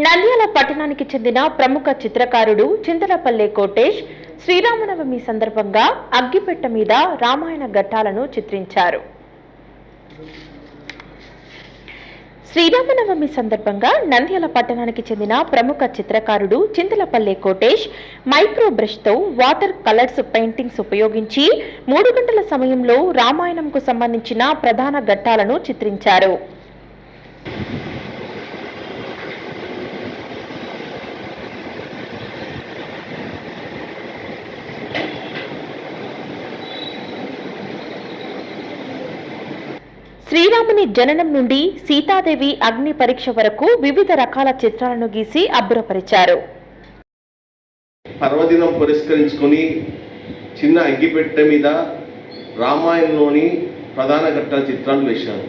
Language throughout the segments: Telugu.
నంద్యాల పట్టణానికి చెందిన ప్రముఖ చిత్రకారుడు చింతలపల్లె కోటేష్ శ్రీరామనవమి సందర్భంగా అగ్గిపెట్టె మీద రామాయణ ఘట్టాలను చిత్రించారు. శ్రీరామనవమి సందర్భంగా నంద్యాల పట్టణానికి చెందిన ప్రముఖ చిత్రకారుడు చింతలపల్లె కోటేష్ మైక్రో బ్రష్ తో వాటర్ కలర్స్ పెయింటింగ్స్ ఉపయోగించి 3 గంటల సమయంలో రామాయణంకు సంబంధించిన ప్రధాన ఘట్టాలను చిత్రించారు. శ్రీరాముని జననం నుండి సీతాదేవి అగ్ని పరీక్ష వరకు వివిధ రకాల చిత్రాలను గీసి అబ్బురపరిచారు. పర్వదినం పురస్కరించుకొని చిన్న అగ్గిపెట్టె మీద రామాయణంలోని ప్రధాన ఘట్టాల చిత్రాలు వేశాను.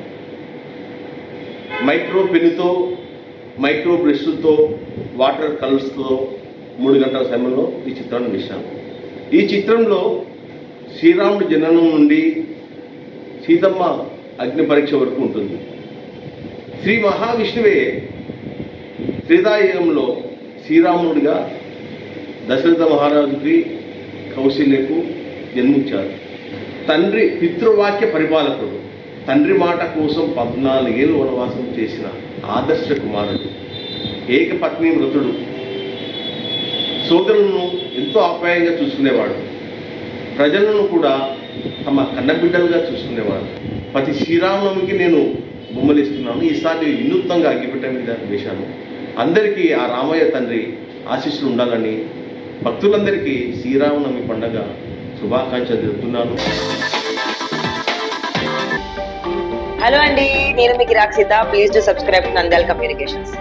మైక్రో పెన్నుతో మైక్రో బ్రష్తో వాటర్ కలర్స్తో 3 గంటల సమయంలో ఈ చిత్రాన్ని వేశాను. ఈ చిత్రంలో శ్రీరాముడి జననం నుండి సీతమ్మ అగ్ని పరీక్ష వరకు ఉంటుంది. శ్రీ మహావిష్ణువే త్రేతాయుగంలో శ్రీరాముడిగా దశరథ మహారాజుకి కౌశల్యకు జన్మించారు. తండ్రి పితృవాక్య పరిపాలకుడు, తండ్రి మాట కోసం 14 ఏళ్ళు వనవాసం చేసిన ఆదర్శ కుమారుడు, ఏకపత్ని వ్రతుడు, సోదరులను ఎంతో ఆప్యాయంగా చూసుకునేవాడు, ప్రజలను కూడా తమ కన్నబిడ్డలుగా చూసుకునేవాడు. ప్రతి శ్రీరామనవమికి నేను బొమ్మలిస్తున్నాను. ఈసారి వినూత్నంగా అగ్గిపెట్టె మీద వేశాను. అందరికీ ఆ రామయ్య తండ్రి ఆశీస్సులు ఉండాలని భక్తులందరికీ శ్రీరామనవమి పండుగ శుభాకాంక్షలు తెలుపుతున్నాను. హలో అండి, నేను మీకు Rakshitha. Please to subscribe Nandyal communications.